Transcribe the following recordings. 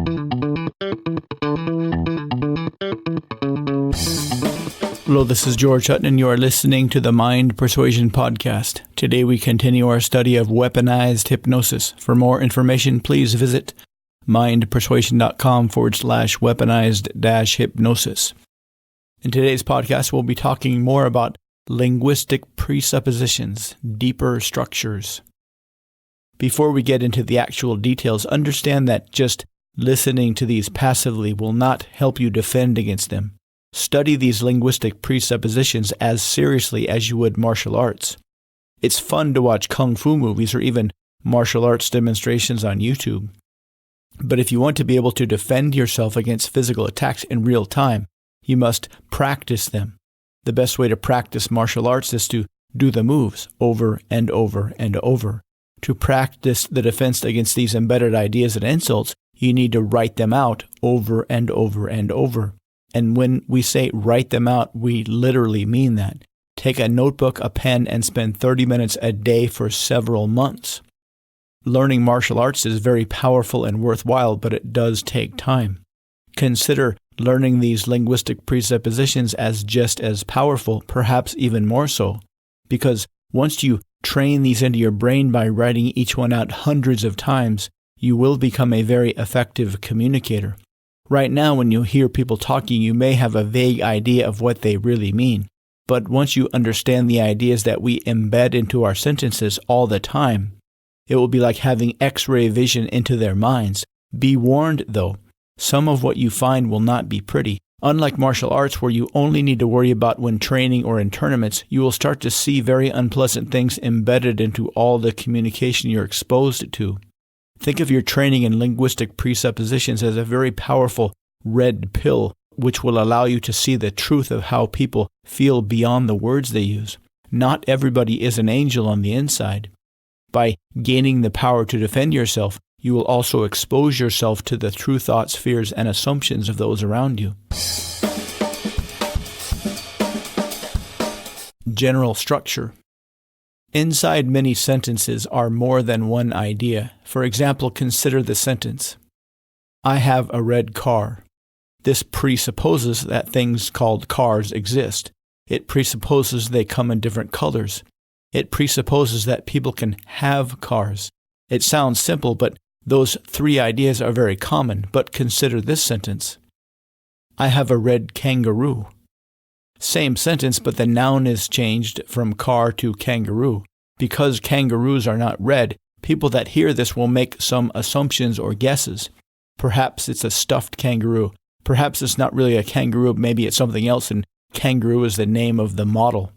Hello, this is George Hutton, and you are listening to the Mind Persuasion Podcast. Today we continue our study of weaponized hypnosis. For more information, please visit mindpersuasion.com/weaponized-hypnosis. In today's podcast, we'll be talking more about linguistic presuppositions, deeper structures. Before we get into the actual details, understand that just listening to these passively will not help you defend against them. Study these linguistic presuppositions as seriously as you would martial arts. It's fun to watch kung fu movies or even martial arts demonstrations on YouTube. But if you want to be able to defend yourself against physical attacks in real time, you must practice them. The best way to practice martial arts is to do the moves over and over and over. To practice the defense against these embedded ideas and insults, you need to write them out over and over and over. And when we say write them out, we literally mean that. Take a notebook, a pen, and spend 30 minutes a day for several months. Learning martial arts is very powerful and worthwhile, but it does take time. Consider learning these linguistic presuppositions as just as powerful, perhaps even more so, because once you train these into your brain by writing each one out hundreds of times, you will become a very effective communicator. Right now, when you hear people talking, you may have a vague idea of what they really mean. But once you understand the ideas that we embed into our sentences all the time, it will be like having X-ray vision into their minds. Be warned, though, some of what you find will not be pretty. Unlike martial arts, where you only need to worry about when training or in tournaments, you will start to see very unpleasant things embedded into all the communication you're exposed to. Think of your training in linguistic presuppositions as a very powerful red pill, which will allow you to see the truth of how people feel beyond the words they use. Not everybody is an angel on the inside. By gaining the power to defend yourself, you will also expose yourself to the true thoughts, fears, and assumptions of those around you. General structure. Inside many sentences are more than one idea. For example, consider the sentence, I have a red car. This presupposes that things called cars exist. It presupposes they come in different colors. It presupposes that people can have cars. It sounds simple, but those three ideas are very common. But consider this sentence, I have a red kangaroo. Same sentence, but the noun is changed from car to kangaroo. Because kangaroos are not red, people that hear this will make some assumptions or guesses. Perhaps it's a stuffed kangaroo. Perhaps it's not really a kangaroo, maybe it's something else, and kangaroo is the name of the model.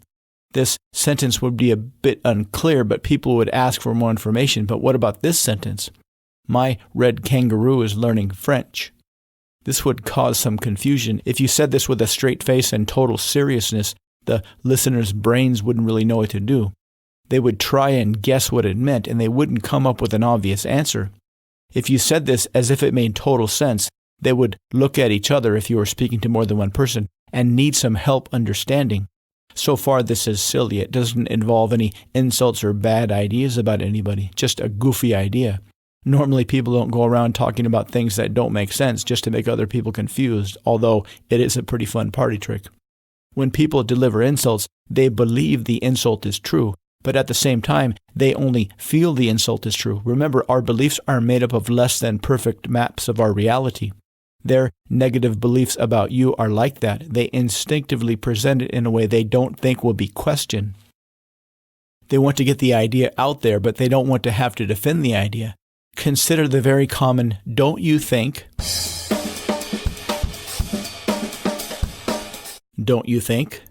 This sentence would be a bit unclear, but people would ask for more information. But what about this sentence? My red kangaroo is learning French. This would cause some confusion. If you said this with a straight face and total seriousness, the listeners' brains wouldn't really know what to do. They would try and guess what it meant, and they wouldn't come up with an obvious answer. If you said this as if it made total sense, they would look at each other if you were speaking to more than one person and need some help understanding. So far, this is silly. It doesn't involve any insults or bad ideas about anybody, just a goofy idea. Normally, people don't go around talking about things that don't make sense just to make other people confused, although it is a pretty fun party trick. When people deliver insults, they believe the insult is true, but at the same time, they only feel the insult is true. Remember, our beliefs are made up of less than perfect maps of our reality. Their negative beliefs about you are like that. They instinctively present it in a way they don't think will be questioned. They want to get the idea out there, but they don't want to have to defend the idea. Consider the very common, don't you think? Don't you think?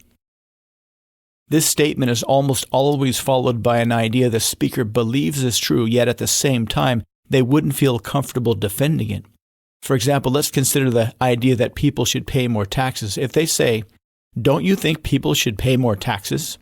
This statement is almost always followed by an idea the speaker believes is true, yet at the same time, they wouldn't feel comfortable defending it. For example, let's consider the idea that people should pay more taxes. If they say, don't you think people should pay more taxes?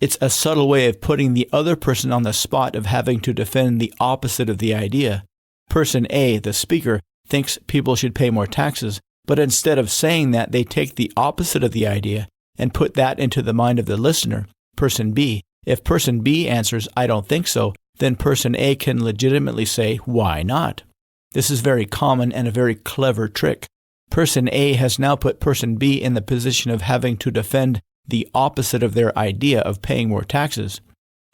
It's a subtle way of putting the other person on the spot of having to defend the opposite of the idea. Person A, the speaker, thinks people should pay more taxes, but instead of saying that, they take the opposite of the idea and put that into the mind of the listener, person B. If person B answers, I don't think so, then person A can legitimately say, why not? This is very common and a very clever trick. Person A has now put person B in the position of having to defend the opposite of their idea of paying more taxes.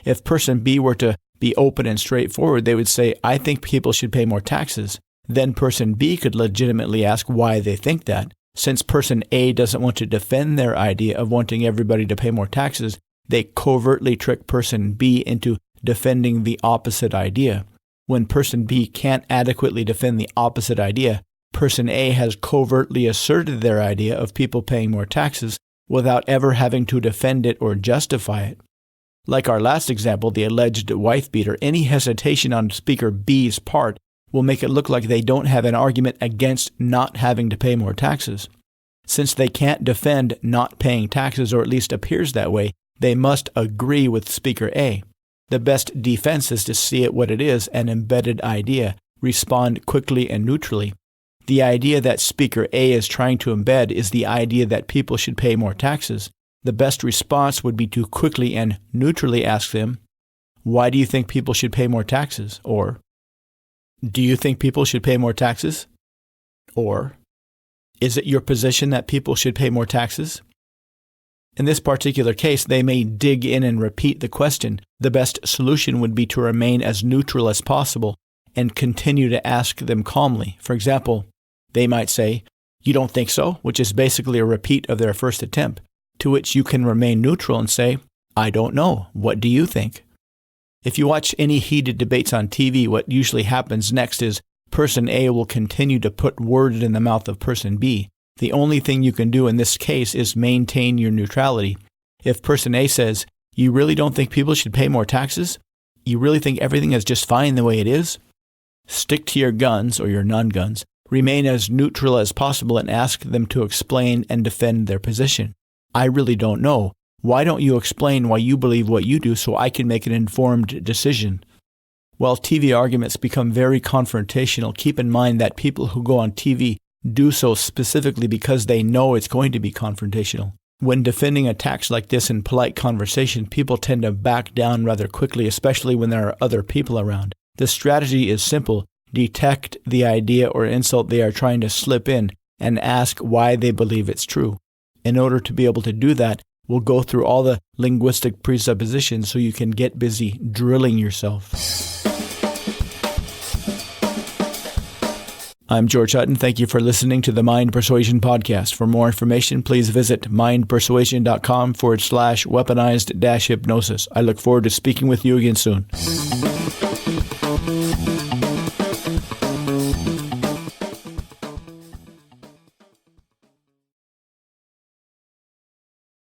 If person B were to be open and straightforward, they would say, I think people should pay more taxes. Then person B could legitimately ask why they think that. Since person A doesn't want to defend their idea of wanting everybody to pay more taxes, they covertly trick person B into defending the opposite idea. When person B can't adequately defend the opposite idea, person A has covertly asserted their idea of people paying more taxes without ever having to defend it or justify it. Like our last example, the alleged wife beater, any hesitation on speaker B's part will make it look like they don't have an argument against not having to pay more taxes. Since they can't defend not paying taxes, or at least appears that way, they must agree with speaker A. The best defense is to see it what it is, an embedded idea, respond quickly and neutrally. The idea that speaker A is trying to embed is the idea that people should pay more taxes. The best response would be to quickly and neutrally ask them, why do you think people should pay more taxes? Or, do you think people should pay more taxes? Or, is it your position that people should pay more taxes? In this particular case, they may dig in and repeat the question. The best solution would be to remain as neutral as possible and continue to ask them calmly. For example, they might say, you don't think so? Which is basically a repeat of their first attempt, to which you can remain neutral and say, I don't know. What do you think? If you watch any heated debates on TV, what usually happens next is person A will continue to put words in the mouth of person B. The only thing you can do in this case is maintain your neutrality. If person A says, you really don't think people should pay more taxes? You really think everything is just fine the way it is? Stick to your guns or your non-guns. Remain as neutral as possible and ask them to explain and defend their position. I really don't know. Why don't you explain why you believe what you do so I can make an informed decision? While TV arguments become very confrontational, keep in mind that people who go on TV do so specifically because they know it's going to be confrontational. When defending a tax like this in polite conversation, people tend to back down rather quickly, especially when there are other people around. The strategy is simple. Detect the idea or insult they are trying to slip in and ask why they believe it's true. In order to be able to do that, we'll go through all the linguistic presuppositions so you can get busy drilling yourself. I'm George Hutton. Thank you for listening to the Mind Persuasion Podcast. For more information, please visit mindpersuasion.com/weaponized-hypnosis. I look forward to speaking with you again soon.